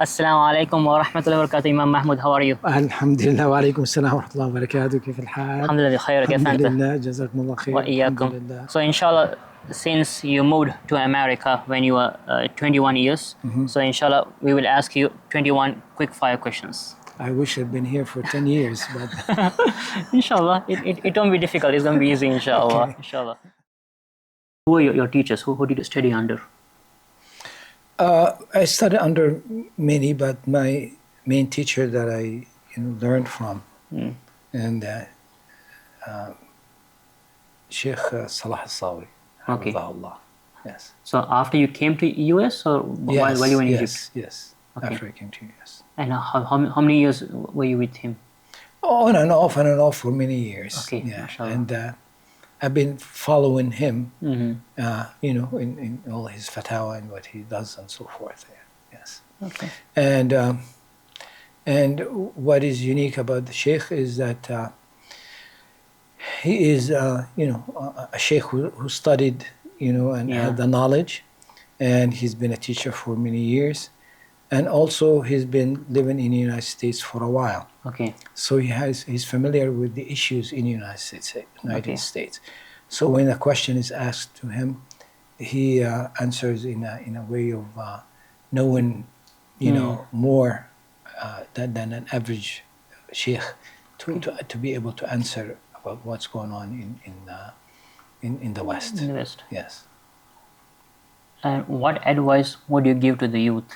Assalamu alaikum wa rahmatullahi wa barakatuh. Imam Mahmoud, how are you? الحمد لله وعليكم السلام ورحمة الله وبركاته كيف الحال؟ Alhamdulillah, khair. كيف الحمد أنت؟ لله جزاكم الله خير الحمد وإياكم. لله. So inshallah, since you moved to America when you were 21 years, so inshallah we will ask you 21 quick fire questions. I wish I'd been here for 10 years, but Inshallah, it won't be difficult. It's going to be easy, inshallah. Okay. Inshallah. Who are your teachers? Who did you study under? I studied under many, but my main teacher that I learned from, and Sheikh Salah al-Sawi, Okay. Hafidhahullah. Yes. So after you came to US or Yes, while you were in yes, Egypt? yes. Okay. After I came to US. And how many years were you with him? On and off for many years. Okay, Yeah. mashallah. And I've been following him, Mm-hmm. in all his fatwa and what he does and so forth. Yeah. Yes. Okay. And what is unique about the Sheikh is that he is, a Sheikh who studied, and Yeah. had the knowledge, and he's been a teacher for many years, and also he's been living in the United States for a while. Okay. So he's familiar with the issues in the United Okay. States. So when a question is asked to him, he answers in a way of knowing, more than an average sheikh to be able to answer about what's going on in the West. In the West. Yes. And what advice would you give to the youth?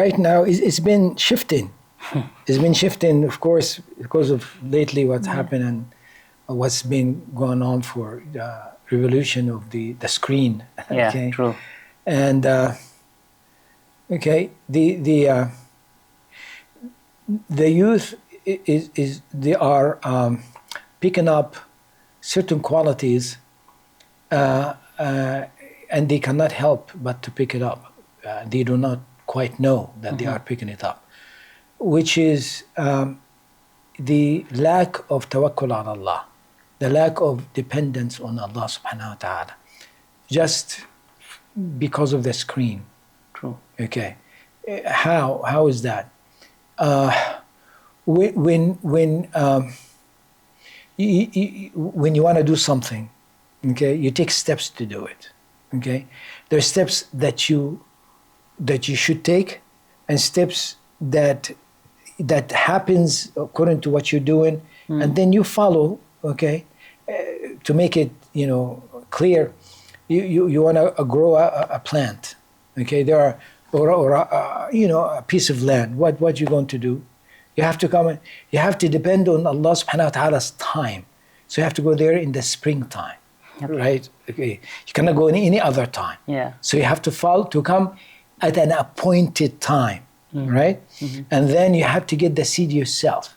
Right now, it's been shifting. It's been shifting, of course, because of lately what's happened and what's been going on for the revolution of the screen. Yeah, Okay? true. And the youth they are picking up certain qualities, and they cannot help but to pick it up. They do not quite know that they are picking it up, which is the lack of tawakkul on Allah, the lack of dependence on Allah subhanahu wa ta'ala, just because of the screen. True. Okay, how is that? When you want to do something, okay, you take steps to do it. Okay, there are steps that you should take, and steps that happens according to what you're doing, and then you follow. Okay, to make it clear, you want to grow a plant. Okay, there are or a piece of land. What you're going to do? You have to come. You have to depend on Allah subhanahu wa ta'ala's time. So you have to go there in the springtime, right? Okay, you cannot go in any other time. Yeah. So you have to come at an appointed time, right? And then you have to get the seed yourself,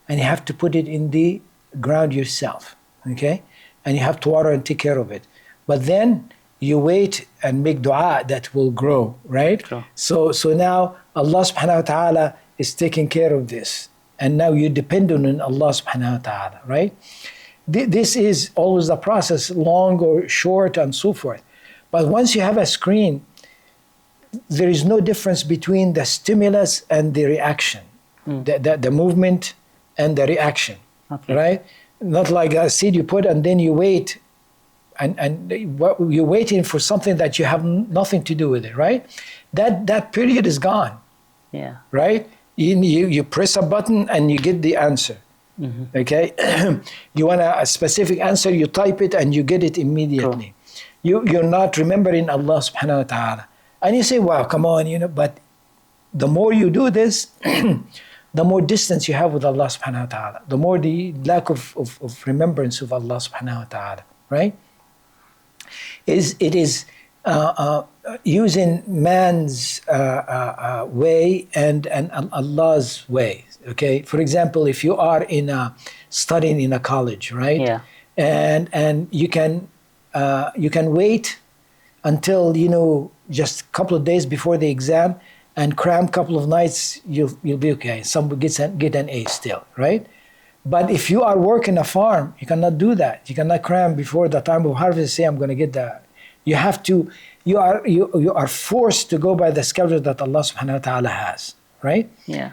and you have to put it in the ground yourself, okay? And you have to water and take care of it. But then you wait and make dua that will grow, right? Sure. So now Allah subhanahu wa ta'ala is taking care of this. And now you depend on Allah subhanahu wa ta'ala, right? This is always the process, long or short and so forth. But once you have a screen, there is no difference between the stimulus and the reaction, the movement and the reaction, right? Not like a seed you put and then you wait, and you're waiting for something that you have nothing to do with it, right? That period is gone, Yeah. right? You press a button and you get the answer, okay? You want a specific answer, you type it and you get it immediately. You're not remembering Allah subhanahu wa ta'ala. And you say, wow, come on, but the more you do this, the more distance you have with Allah subhanahu wa ta'ala, the more the lack of remembrance of Allah subhanahu wa ta'ala, right? It is using man's way and Allah's way, okay? For example, if you are studying in a college, right? Yeah. And you can wait until, just a couple of days before the exam and cram a couple of nights, you'll be okay. Some get an A still, right? But if you are working a farm, you cannot do that. You cannot cram before the time of harvest, say, I'm going to get that. You have to you are forced to go by the schedule that Allah subhanahu wa ta'ala has, right? Yeah.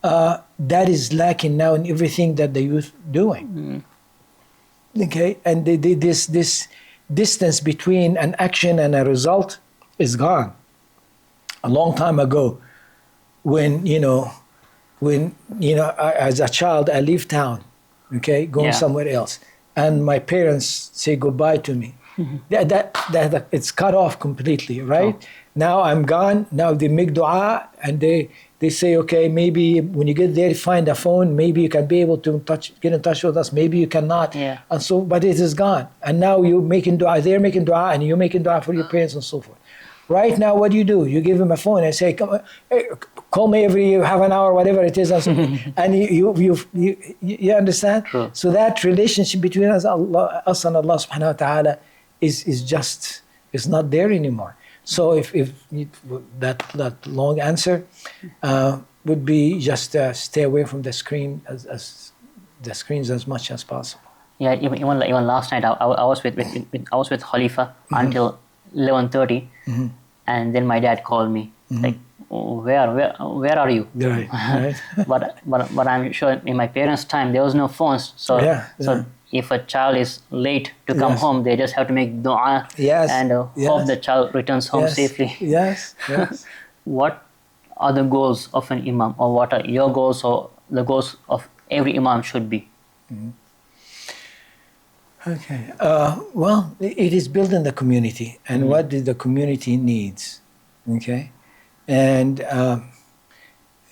That is lacking now in everything that the youth doing. Okay, and this distance between an action and a result is gone. A long time ago, when as a child I leave town, okay, going somewhere else, and my parents say goodbye to me. That it's cut off completely, right? Oh. Now I'm gone. Now they make dua and they say, okay, maybe when you get there, find a phone. Maybe you can be able to get in touch with us. Maybe you cannot. Yeah. And so, but it is gone. And now you're making dua. They're making dua, and you're making dua for your parents and so forth. Right now, what do? You give them a phone and say, "Come, hey, call me every half an hour, whatever it is," and so, and you understand. Sure. So that relationship between us and Allah Subhanahu wa Taala is not there anymore. So if that long answer would be just stay away from the screen as the screens as much as possible. Yeah, even last night I was with Khalifa until 11:30, and then my dad called me like, oh, where are you? Right. but I'm sure in my parents' time there was no phones, so if a child is late to come home, they just have to make dua and hope the child returns home safely. Yes. What are the goals of an imam, or what are your goals, or the goals of every imam should be? Okay. Well, it is building the community and what the community needs. Okay, and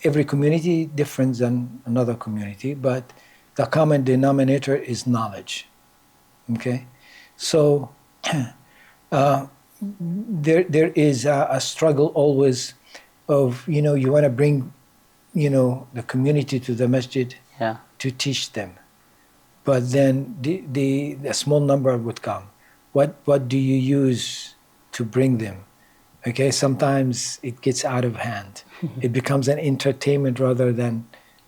every community different than another community, but the common denominator is knowledge. Okay, so there is a struggle always of you want to bring the community to the masjid to teach them, but then the small number would come. What do you use to bring them? Okay, sometimes it gets out of hand. It becomes an entertainment rather than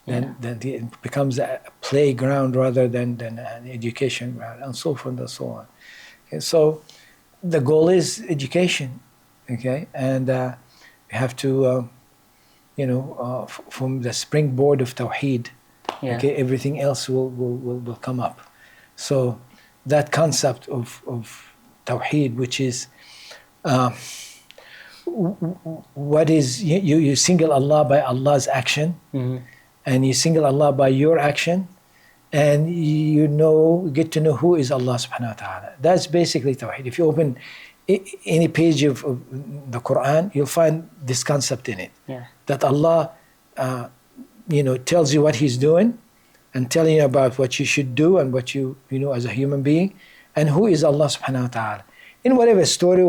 it becomes a playground rather than an education ground, and so forth and so on. Okay, so the goal is education, okay, and we have to, from the springboard of Tawheed, okay, everything else will come up. So that concept of Tawheed, which is what is you single Allah by Allah's action. And you single Allah by your action, and get to know who is Allah subhanahu wa ta'ala. That's basically Tawheed. If you open any page of the Quran, you'll find this concept in it. That Allah tells you what He's doing and telling you about what you should do and what you as a human being, and who is Allah subhanahu wa ta'ala. In whatever story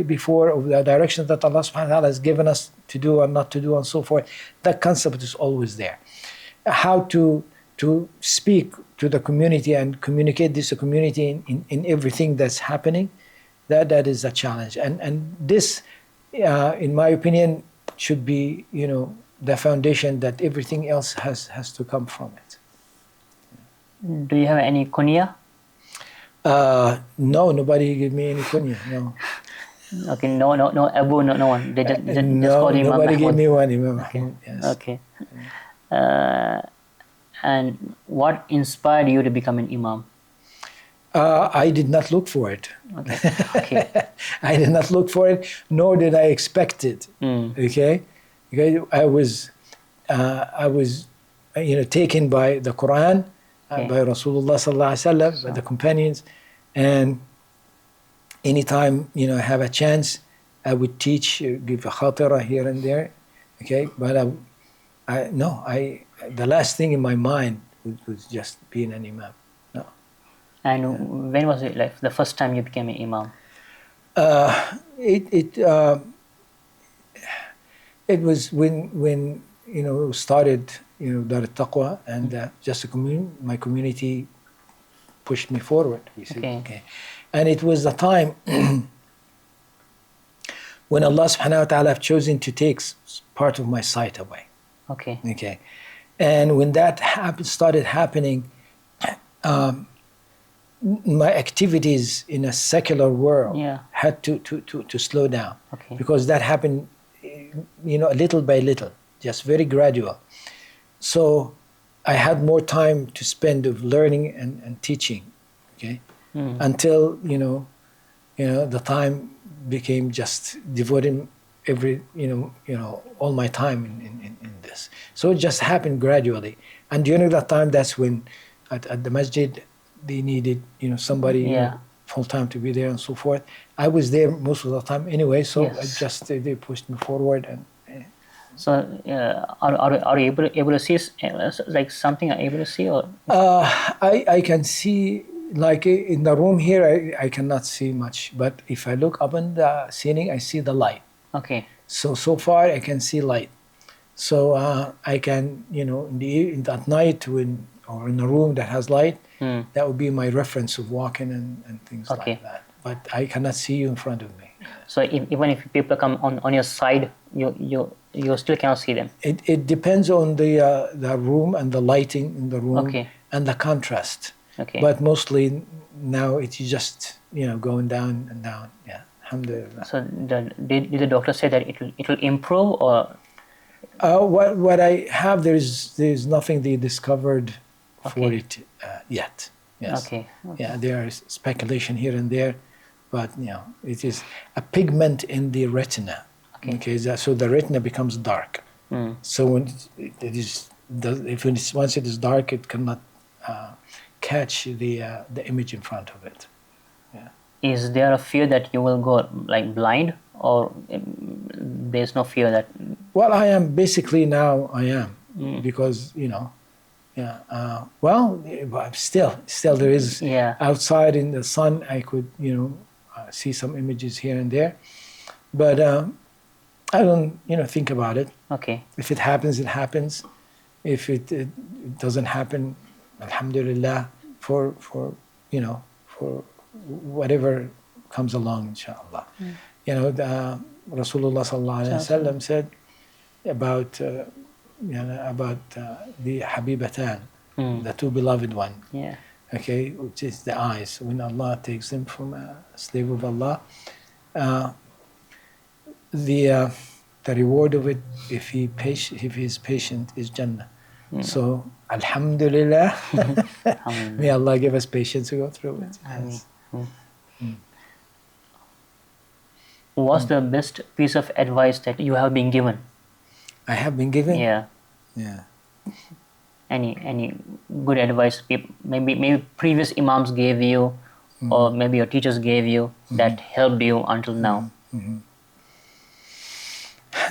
before of the direction that Allah subhanahu wa ta'ala has given us to do and not to do and so forth, that concept is always there. How to speak to the community and communicate this to community in everything that's happening, that is a challenge. And this, in my opinion, should be the foundation that everything else has to come from it. Do you have any kunya? No, nobody gave me any kunya. No. Okay, no, Abu, no one. They just call him Imam nobody Mahmoud. gave me one Imam Mahmoud. Yes. Okay. And what inspired you to become an imam? I did not look for it. Okay. I did not look for it, nor did I expect it. Okay, I was taken by the Quran, by Rasulullah sallallahu alaihi wasallam, by the companions, and anytime I have a chance, I would teach, give a khatira here and there. Okay, but the last thing in my mind was just being an imam. No. And when was it, like the first time you became an imam? It was when started Dar al-Taqwa, and just my community pushed me forward. Okay. And it was the time when Allah subhanahu wa ta'ala have chosen to take part of my sight away. Okay. And when that started happening, my activities in a secular world Yeah. had to slow down. Okay. Because that happened, little by little, just very gradual. So I had more time to spend of learning and teaching, okay, until the time became just devoting all my time in this. So it just happened gradually, and during that time, that's when at the masjid they needed somebody full time to be there and so forth. I was there most of the time anyway, so Yes. they pushed me forward and. So, are you able to see like something? Are you able to see or? I can see, like in the room here, I cannot see much. But if I look up in the ceiling, I see the light. Okay. So far I can see light. So I can, at night or in a room that has light, that would be my reference of walking and things like that. But I cannot see you in front of me. So even if people come on your side, you still cannot see them. It depends on the room and the lighting in the room and the contrast. Okay. But mostly now it's just going down and down. Yeah, alhamdulillah. So did the doctor say that it will improve or? What I have there's nothing they discovered for it yet. Yes. Okay. Yeah, there is speculation here and there, but it is a pigment in the retina. Okay. So the retina becomes dark. So when once it is dark, it cannot catch the image in front of it. Yeah. Is there a fear that you will go like blind, or there's no fear that? Well, I am basically now. I am because yeah. Well, still there is outside in the sun. I could see some images here and there, but I don't think about it. Okay. If it happens, it happens. If it doesn't happen, alhamdulillah, for whatever comes along, inshallah. The Rasulullah sallallahu alaihi wasallam said about the Habibatan, the two beloved one. Yeah. Okay, which is the eyes. When Allah takes them from a slave of Allah, the reward of it, if he is patient, is Jannah. So, alhamdulillah, may Allah give us patience to go through it. Yes. What's the best piece of advice that you have been given? I have been given? Yeah. Yeah. Any good advice maybe previous imams gave you, or maybe your teachers gave you that helped you until now?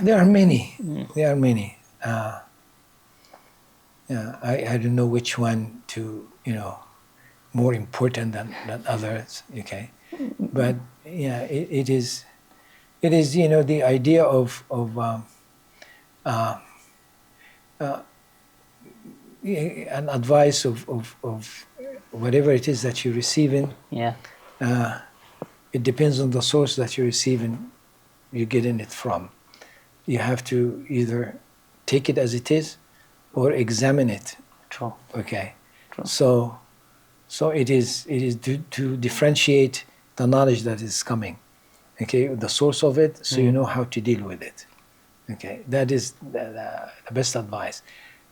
There are many. There are many. I don't know which one to more important than others. Okay, but yeah, it is the idea of an advice of whatever it is that you're receiving. Yeah. It depends on the source that you're receiving, you're getting it from. You have to either take it as it is or examine it. True. Okay. True. So it is to differentiate the knowledge that is coming. Okay, the source of it, so you know how to deal with it. Okay, that is the best advice.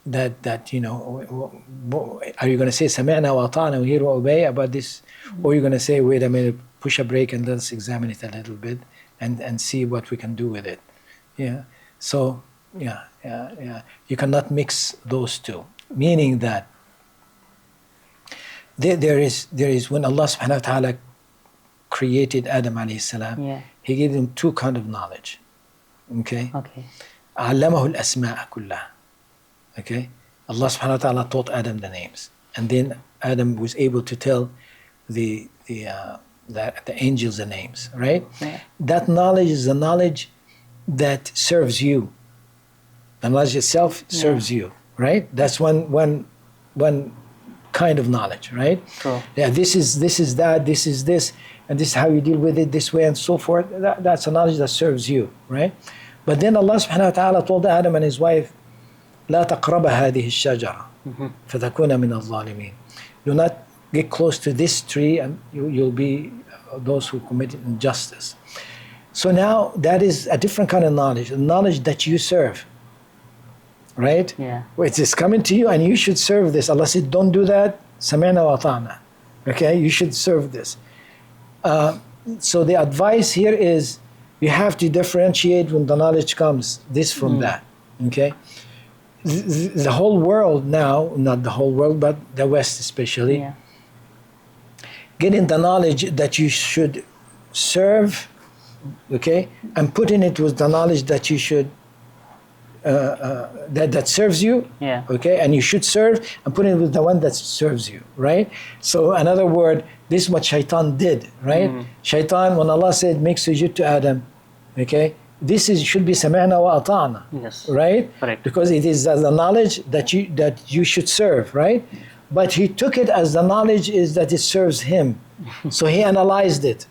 That are you going to say سمعنا وأطعنا, we hear or obey about this, or you're going to say, wait a minute, push a break and let's examine it a little bit and see what we can do with it. Yeah. So yeah. You cannot mix those two. Meaning that there is when Allah subhanahu wa ta'ala created Adam alayhi salam, He gave him two kind of knowledge. Okay. علمه الأسماء كلها. Okay. Allah subhanahu wa ta'ala taught Adam the names, and then Adam was able to tell the angels the names. Right. Yeah. That knowledge is the knowledge that serves you. The knowledge itself serves you, right? That's one kind of knowledge, right? True. Yeah, this is that, this is this, and this is how you deal with it this way and so forth. That's a knowledge that serves you, right? But then Allah subhanahu wa ta'ala told Adam and his wife, لا تقرب هذه الشجرة فتكون من الظالمين. Do not get close to this tree and you'll be those who committed injustice. So now that is a different kind of knowledge, the knowledge that you serve, right? Yeah. It is coming to you and you should serve this. Allah said, don't do that. Sami'na wa ata'na. Okay, you should serve this. So the advice here is you have to differentiate when the knowledge comes, this from that, okay? The whole world now, not the whole world, but the West especially, getting the knowledge that you should serve, okay, and putting it with the knowledge that you should, that serves you, okay, and you should serve, and putting it with the one that serves you, right? So another word, this is what shaitan did, right? Shaitan, when Allah said, make sujood to Adam, okay, this should be sami'na wa ata'na, right? Correct. Because it is the knowledge that you should serve, right? But he took it as the knowledge is that it serves him. So he analyzed it.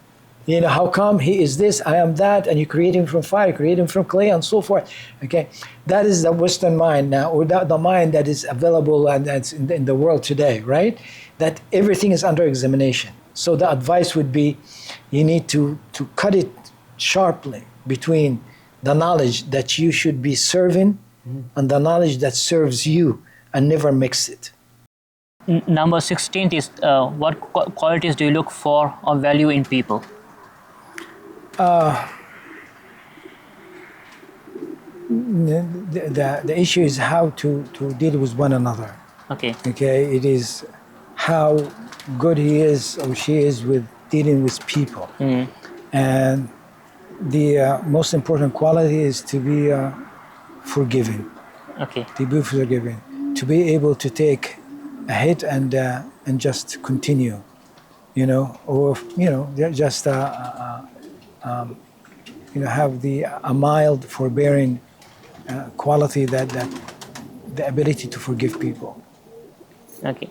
You know, how come he is this, I am that, and you create him from fire, create him from clay, and so forth. Okay, that is the Western mind now, or the mind that is available and that's in the world today, right? That everything is under examination. So the advice would be, you need to cut it sharply between the knowledge that you should be serving and the knowledge that serves you, and never mix it. Number 16 is what qualities do you look for or value in people? The issue is how to deal with one another. Okay. Okay, it is how good he is or she is with dealing with people. And the most important quality is to be forgiving. Okay. To be forgiving. To be able to take a hit and just continue, you know, or, you know, just you know, have a mild, forbearing quality that the ability to forgive people. Okay.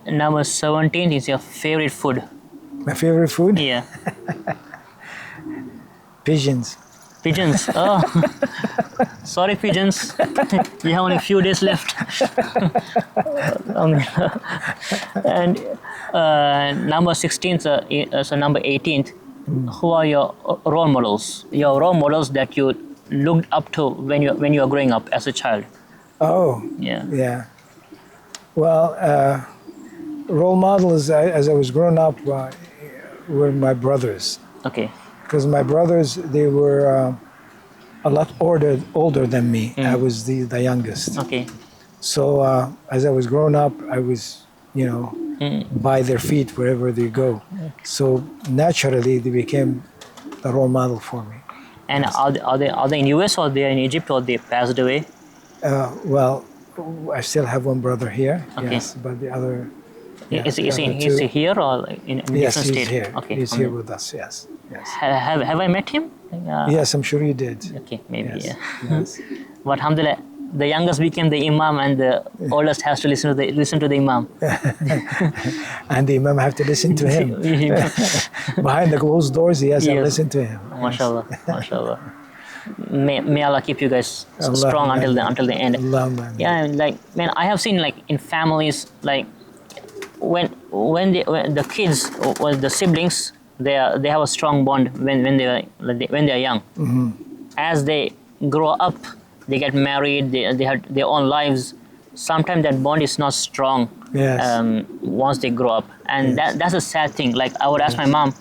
Number 17 is your favorite food. My favorite food? Yeah. Pigeons. Pigeons. Oh, sorry, pigeons. You have only a few days left. And number 16, so number 18th. Who are your role models? Your role models that you looked up to when you were growing up as a child. Oh. Yeah. Yeah. Well, role models as I was growing up were my brothers. Okay. Because my brothers, they were a lot older than me. I was the youngest. Okay. So as I was growing up, I was, you know, by their feet wherever they go. So naturally, they became the role model for me. And are they in US or they are in Egypt or they passed away? Well, I still have one brother here. Okay. Yes, but the other. Is he here or in a yes, different he's state? here. Okay. He's here with us. Yes. Yes. Have I met him? Yes, I'm sure you did. Okay, maybe. Yes. Yeah. Yes. But alhamdulillah, the youngest became the imam, and the oldest has to listen to the imam. And the imam have to listen to him. Behind the closed doors, he has to listen to him. MashaAllah, MashaAllah. May Allah keep you guys strong until the end. Yeah, like man, I have seen like in families like when the kids or the siblings they have a strong bond when they are young. As they grow up, they get married, they have their own lives. Sometimes that bond is not strong. Yes. Once they grow up, and that's a sad thing. Like I would ask my mom,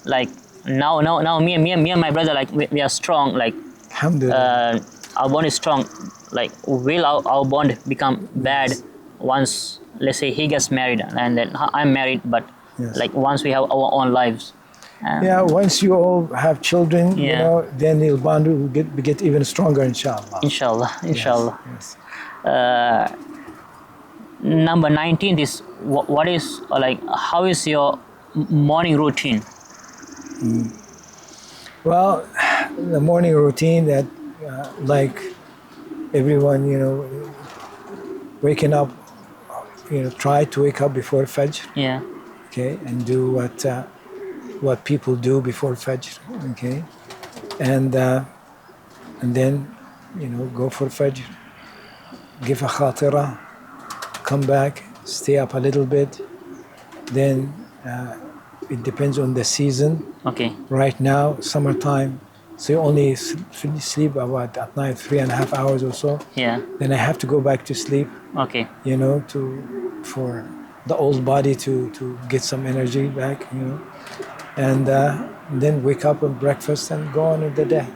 like now me and my brother, like we are strong. Like Alhamdulillah. Our bond is strong. Like will our bond become bad once, let's say, he gets married and then I'm married, but like once we have our own lives. Once you all have children, you know, then the bond will get even stronger, inshallah. Inshallah. Yes. Number 19 is what is like how is your morning routine? Well, the morning routine that like everyone, you know, waking up, you know, try to wake up before Fajr. Yeah. Okay, and do what people do before Fajr. Okay, and then, you know, go for Fajr, give a khatira, come back, stay up a little bit, Then it depends on the season. Okay. Right now, summertime, so you only sleep about at night 3.5 hours or so. Yeah. Then I have to go back to sleep. Okay. You know, for the old body to get some energy back. You know, and then wake up and breakfast and go on with the day.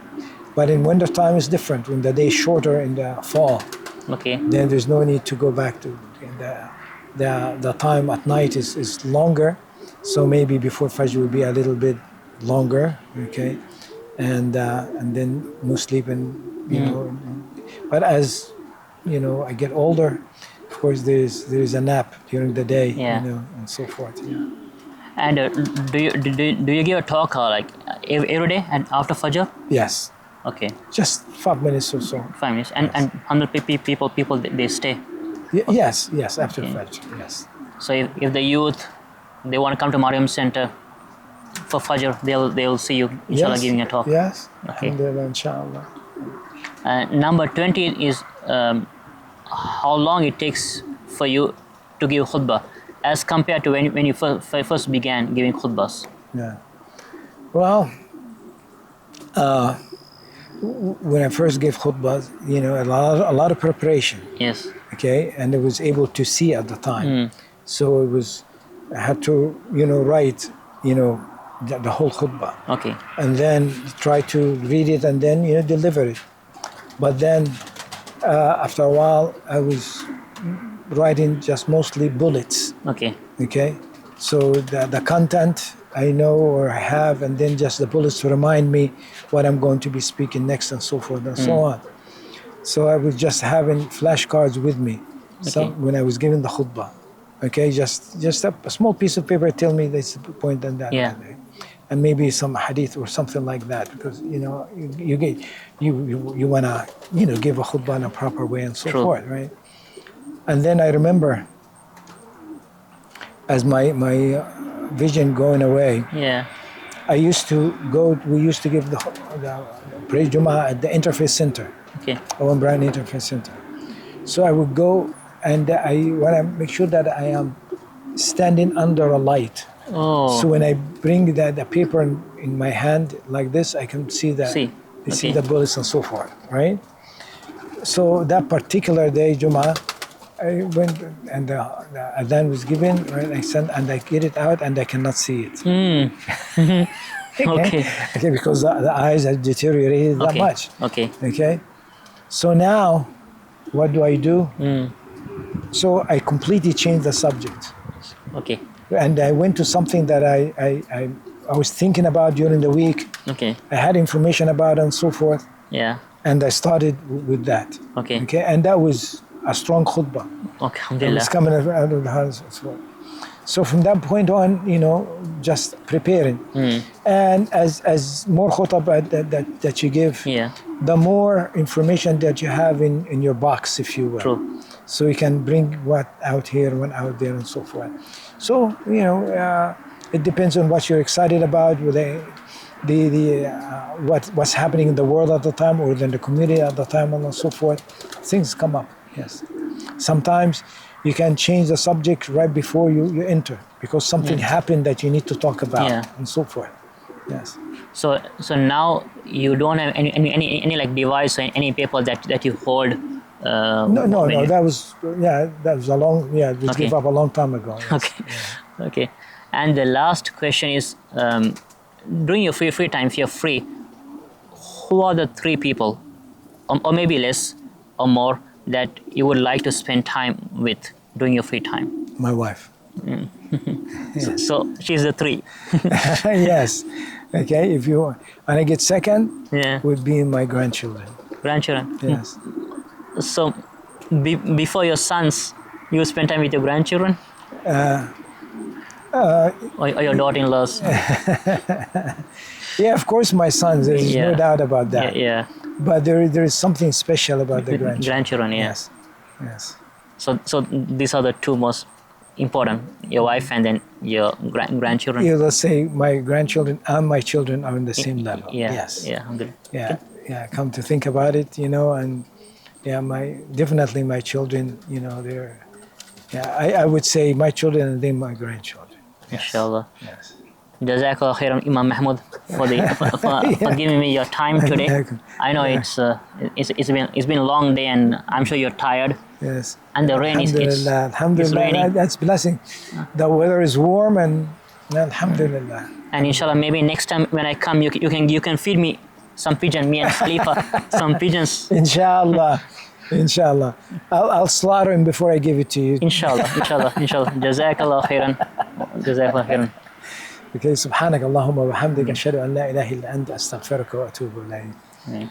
But in winter time it's different. When the day is shorter in the fall, Okay. then there's no need to go back to the time at night is longer. So maybe before Fajr will be a little bit longer, okay, and then no sleep and you know. But as you know, I get older. Of course, there is a nap during the day, Yeah. you know, and so forth. Yeah. And do you give a talk like every day and after Fajr? Yes, Okay. just 5 minutes or so. 5 minutes. And 100 people they stay. Yes, after Okay. Fajr. Yes. So if the youth they want to come to Maryum Center for Fajr, they'll see you inshallah giving a talk. Yes. Okay. Alhamdulillah, inshallah. Number 20 is how long it takes for you to give khutbah as compared to when you first began giving khutbahs. Yeah. Well, when I first gave khutbahs, you know, a lot of preparation. Yes. Okay, and I was able to see at the time. So I had to, you know, write, you know, the whole khutbah. Okay. And then try to read it and then, you know, deliver it. But then after a while, I was writing just mostly bullets. Okay. Okay, so the content I know or I have, and then just the bullets to remind me what I'm going to be speaking next and so forth and so on. So I was just having flashcards with me when I was giving the khutbah. Okay, just a small piece of paper tell me this point and that. Yeah. And maybe some hadith or something like that, because you know you wanna, you know, give a khutbah in a proper way and so True. forth, right? And then I remember, as my vision going away, Yeah. we used to give the prayer Jummah at the Interfaith Center, Okay. Owen Brown Interfaith Center. So I would go and I want to make sure that I am standing under a light. Oh. So when I bring the paper in my hand like this, I can see See. see Okay. the bullets and so forth, right? So that particular day, Jummah, I went and the adhan was given, right? I get it out and I cannot see it. Okay. Okay, because the eyes have deteriorated that Okay. much. Okay. Okay, so now what do I do? So I completely changed the subject, Okay. and I went to something that I was thinking about during the week. Okay. I had information about and so forth, Yeah. and I started with that. Okay. Okay, and that was a strong khutbah. Okay. It was Alhamdulillah. coming out of the hands as well. So from that point on, you know, just preparing. And as more khutbah that you give, Yeah. the more information that you have in your box, if you will. True. So you can bring what out here, what out there, and so forth. So, you know, it depends on what you're excited about, what's happening in the world at the time or in the community at the time, and so forth. Things come up, yes. Sometimes you can change the subject right before you enter because something happened that you need to talk about, and so forth. Yes. So now you don't have any like device or any paper that you hold. No. That was a long. Yeah, we Okay. gave up a long time ago. Yes. Okay. Okay. And the last question is, during your free time, if you're free, who are the 3 people, or maybe less or more, that you would like to spend time with during your free time? My wife. So she's the 3. Yes. Okay. When I get second, Yeah. would be my grandchildren. Grandchildren. Yes. So before your sons, you spend time with your grandchildren? Or your daughter-in-laws? Yeah, of course, my sons. There's Yeah. no doubt about that. Yeah. But there is something special about the grandchildren. Grandchildren, yeah. Yes. Yes. So these are the 2 most important, your wife and then your grandchildren. Yeah, let's say my grandchildren and my children are on the same level. Yeah. Yes. Yeah. Good. Yeah. Come to think about it, you know, and yeah, my children, you know, they're. Yeah, I would say my children and then my grandchildren. Inshallah. Yes. Jazakallah khairan, Imam Mahmoud, for giving me your time today. I know it's been a long day, and I'm sure you're tired. Yes. And the rain is Alhamdulillah. raining. That's blessing. The weather is warm, and alhamdulillah. And inshallah, maybe next time when I come, you can feed me some pigeon, me and Khalifa, some pigeons. Inshallah. Inshallah. I'll slaughter him before I give it to you. Inshallah. Jazakallah khairan. Okay, سبحانك اللهم وبحمدك أشهد أن لا إله إلا أنت أستغفرك وأتوب إليك.